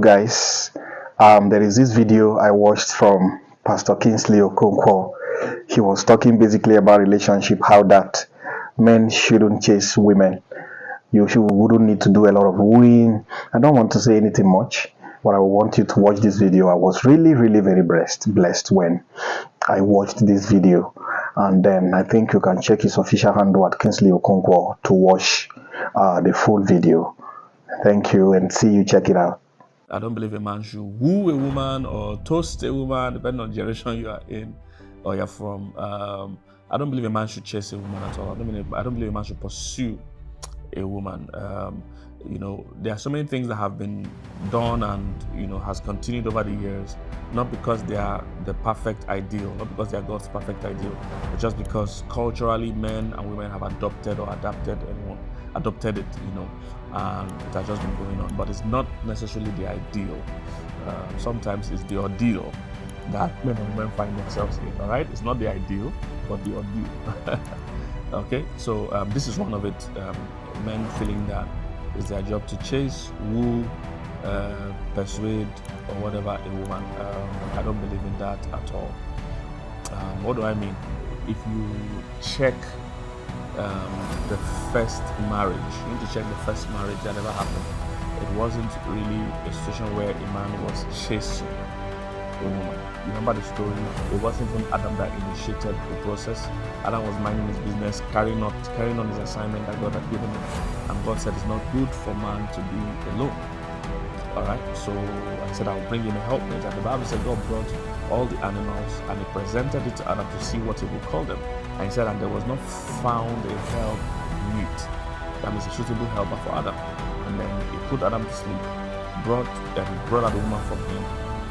guys. There is this video I watched from Pastor Kingsley Okonkwo. He was talking basically about relationship, how that men shouldn't chase women. Wouldn't need to do a lot of wooing. I don't want to say anything much, but I want you to watch this video. I was really, really very blessed when I watched this video. And then I think you can check his official handle at Kingsley Okonkwo to watch the full video. Thank you, and see you check it out. I don't believe a man should woo a woman or toast a woman, depending on the generation you are in or you're from. I don't believe a man should chase a woman at all. I don't believe a man should pursue a woman. There are so many things that have been done and has continued over the years, not because they are the perfect ideal, not because they are God's perfect ideal, but just because culturally men and women have adopted or adapted it, and it has just been going on. But it's not necessarily the ideal. Sometimes it's the ordeal that men and women find themselves in. All right, it's not the ideal, but the ordeal. Okay, so this is one of it. Men feeling that it's their job to chase, woo, persuade, or whatever a woman. I don't believe in that at all. What do I mean? If you check the first marriage, you need to check the first marriage that ever happened. It wasn't really a situation where a man was chasing a woman. You remember the story? It wasn't even Adam that initiated the process. Adam was minding his business, carrying on his assignment that God had given him. And God said it's not good for man to be alone. Alright, so I said I'll bring him a helpmate. And the Bible said God brought all the animals and he presented it to Adam to see what he would call them. And he said, and there was not found a help meet. That means a suitable helper for Adam. And then he put Adam to sleep, brought out the woman from him,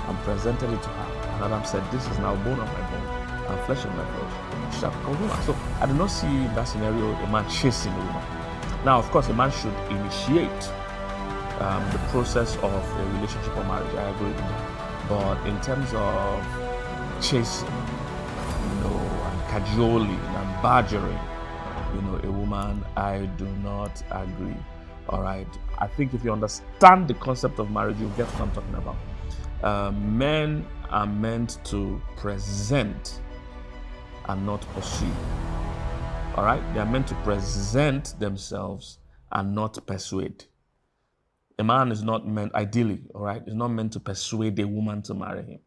and presented it to her. And Adam said, this is now bone of my bone and flesh of my flesh. She shall become a woman. So I do not see in that scenario a man chasing a woman. Now, of course, a man should initiate the process of a relationship or marriage. I agree with that. But in terms of chasing, and cajoling and badgering, a woman, I do not agree. All right. I think if you understand the concept of marriage, you'll get what I'm talking about. Men are meant to present and not pursue. All right? They are meant to present themselves and not persuade. A man is not meant, ideally, all right, is not meant to persuade a woman to marry him.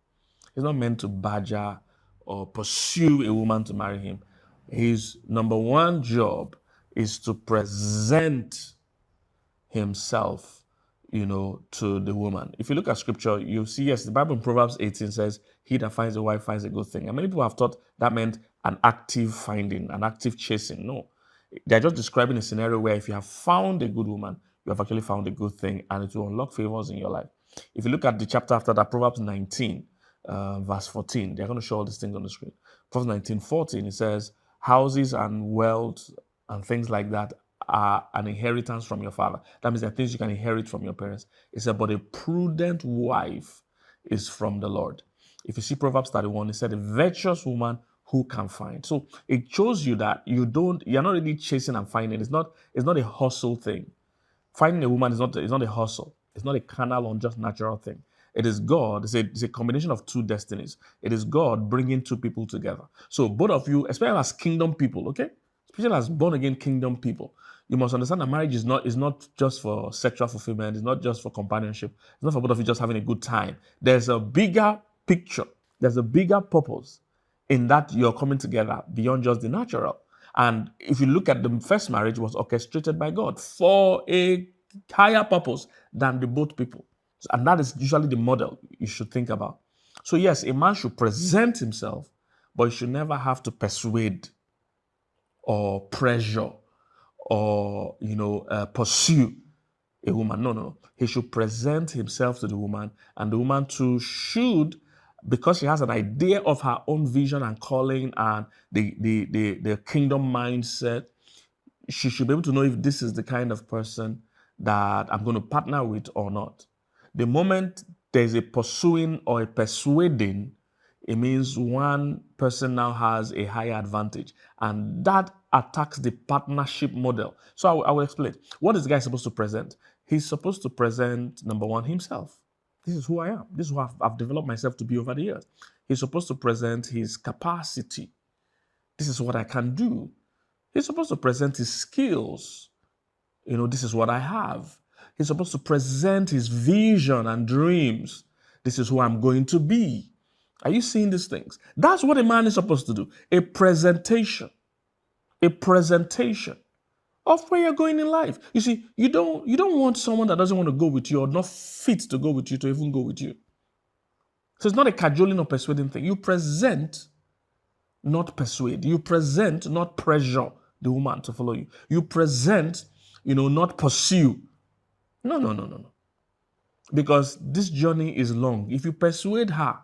He's not meant to badger or pursue a woman to marry him. His number one job is to present himself to the woman. If you look at scripture, you'll see, yes, the Bible in Proverbs 18 says, he that finds a wife finds a good thing. And many people have thought that meant an active finding, an active chasing. No. They're just describing a scenario where if you have found a good woman, you have actually found a good thing and it will unlock favors in your life. If you look at the chapter after that, Proverbs 19, verse 14, they're going to show all these things on the screen. Proverbs 19:14, it says, houses and wealth and things like that are an inheritance from your father. That means there are things you can inherit from your parents. It said, but a prudent wife is from the Lord. If you see Proverbs 31, it said, a virtuous woman who can find. So it shows you that you're not really chasing and finding. It's not a hustle thing. Finding a woman is not a hustle. It's not a carnal or just natural thing. It is God. It's a combination of two destinies. It is God bringing two people together. So both of you, especially as kingdom people, okay? Especially as born-again kingdom people, you must understand that marriage is not just for sexual fulfillment. It's not just for companionship. It's not for both of you just having a good time. There's a bigger picture. There's a bigger purpose in that you're coming together beyond just the natural. And if you look at the first marriage, was orchestrated by God for a higher purpose than the both people. And that is usually the model you should think about. So yes, a man should present himself, but he should never have to persuade or pressure or pursue a woman. No. He should present himself to the woman, and the woman too should, because she has an idea of her own vision and calling and the kingdom mindset, she should be able to know if this is the kind of person that I'm going to partner with or not. The moment there's a pursuing or a persuading, it means one person now has a higher advantage. And that attacks the partnership model. So I will explain. What is the guy supposed to present? He's supposed to present, number one, himself. This is who I am. This is who I've developed myself to be over the years. He's supposed to present his capacity. This is what I can do. He's supposed to present his skills. This is what I have. He's supposed to present his vision and dreams. This is who I'm going to be. Are you seeing these things? That's what a man is supposed to do. A presentation. A presentation of where you're going in life. You see, you don't want someone that doesn't want to go with you or not fit to go with you to even go with you. So it's not a cajoling or persuading thing. You present, not persuade. You present, not pressure the woman to follow you. You present, not pursue. No. Because this journey is long. If you persuade her,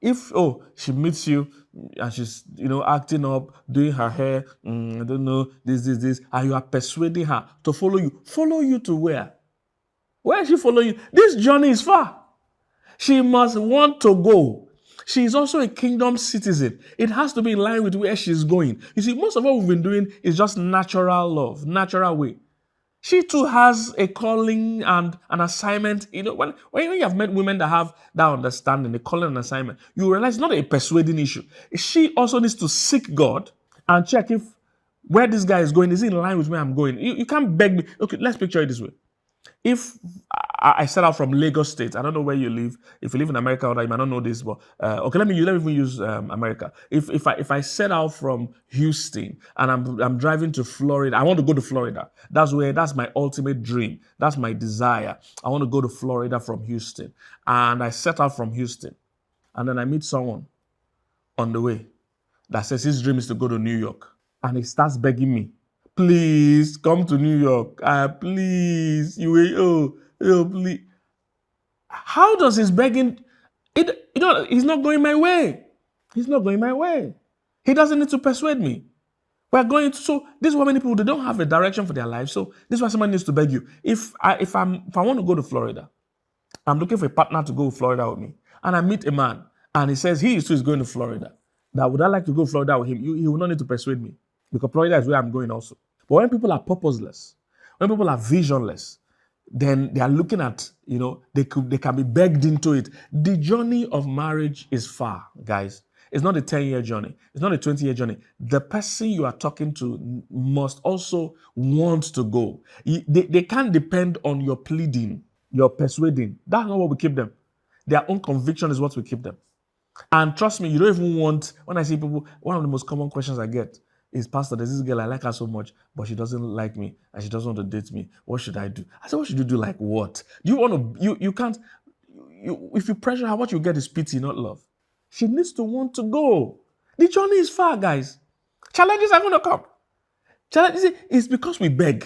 if she meets you and she's acting up, doing her hair, I don't know, this, and you are persuading her to follow you to where? Where is she following you? This journey is far. She must want to go. She is also a kingdom citizen. It has to be in line with where she's going. You see, most of what we've been doing is just natural love, natural way. She too has a calling and an assignment. When you have met women that have that understanding, the calling and assignment, you realize it's not a persuading issue. She also needs to seek God and check if where this guy is going is in line with where I'm going. You can't beg me. Okay, let's picture it this way. If I set out from Lagos State, I don't know where you live. If you live in America, or you might not know this, but okay, let me even use America. If I set out from Houston and I'm driving to Florida, I want to go to Florida. That's my ultimate dream. That's my desire. I want to go to Florida from Houston, and I set out from Houston, and then I meet someone on the way that says his dream is to go to New York, and he starts begging me, please come to New York. Please, please. How does his begging? He's not going my way. He's not going my way. He doesn't need to persuade me. We're going to. So this is why many people, they don't have a direction for their life. So this is why someone needs to beg you. If I want to go to Florida, I'm looking for a partner to go to Florida with me, and I meet a man, and he says he is going to Florida. Now, would I like to go to Florida with him? He will not need to persuade me, because Florida is where I'm going also. But when people are purposeless, when people are visionless, then they are looking at, they can be begged into it. The journey of marriage is far, guys. It's not a 10-year journey. It's not a 20-year journey. The person you are talking to must also want to go. They can't depend on your pleading, your persuading. That's not what we keep them. Their own conviction is what we keep them. And trust me, you don't even want, when I see people, one of the most common questions I get is, Pastor, there's this girl, I like her so much, but she doesn't like me and she doesn't want to date me. What should I do? I said, what should you do? Like what? Do you want to, you can't, if you pressure her, what you get is pity, not love. She needs to want to go. The journey is far, guys. Challenges are going to come. Challenges, it's because we beg.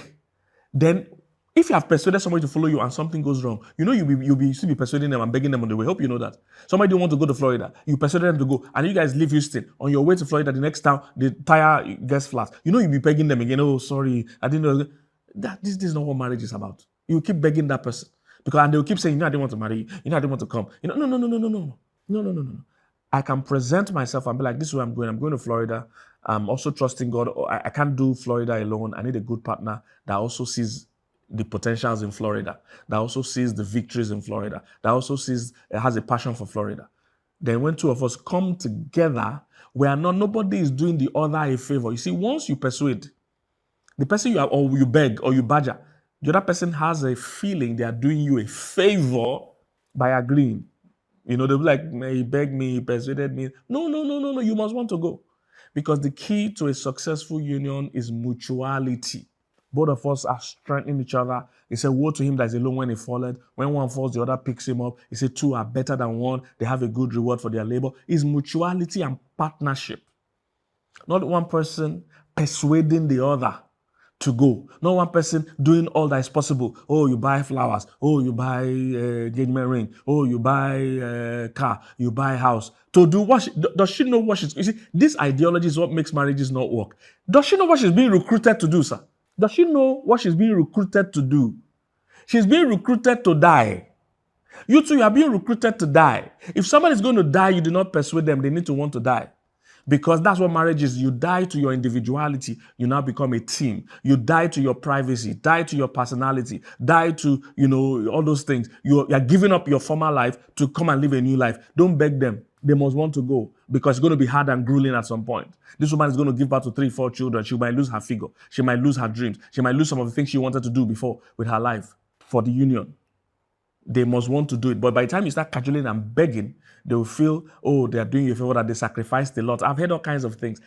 Then, if you have persuaded somebody to follow you and something goes wrong, you'll still be persuading them and begging them on the way. Hope you know that. Somebody don't want to go to Florida. You persuaded them to go, and you guys leave Houston. On your way to Florida, the next town, the tire gets flat. You'll be begging them again. Oh, sorry, I didn't know. This is not what marriage is about. You keep begging that person. And they'll keep saying, I didn't want to marry you. I didn't want to come. No. I can present myself and be like, this is where I'm going. I'm going to Florida. I'm also trusting God. I can't do Florida alone. I need a good partner that also sees the potentials in Florida, that also sees the victories in Florida, that also has a passion for Florida. Then when two of us come together, nobody is doing the other a favor. You see, once you persuade, the person you beg or you badger, the other person has a feeling they are doing you a favor by agreeing. They'll be like, he begged me, he persuaded me. No, you must want to go. Because the key to a successful union is mutuality. Both of us are strengthening each other. He said, woe to him that is alone when he falleth. When one falls, the other picks him up. He said, two are better than one. They have a good reward for their labor. It's mutuality and partnership. Not one person persuading the other to go. Not one person doing all that is possible. Oh, you buy flowers. Oh, you buy engagement ring. Oh, you buy car. You buy house. To do what? Does she know what she's... You see, this ideology is what makes marriages not work. Does she know what she's being recruited to do, sir? Does she know what she's being recruited to do? She's being recruited to die. You too, you are being recruited to die. If somebody is going to die, you do not persuade them. They need to want to die. Because that's what marriage is. You die to your individuality, you now become a team. You die to your privacy, die to your personality, die to, all those things. You're giving up your former life to come and live a new life. Don't beg them. They must want to go because it's going to be hard and grueling at some point. This woman is going to give birth to 3, 4 children. She might lose her figure. She might lose her dreams. She might lose some of the things she wanted to do before with her life for the union. They must want to do it. But by the time you start cajoling and begging, they will feel, oh, they are doing you a favor, that they sacrificed a lot. I've heard all kinds of things.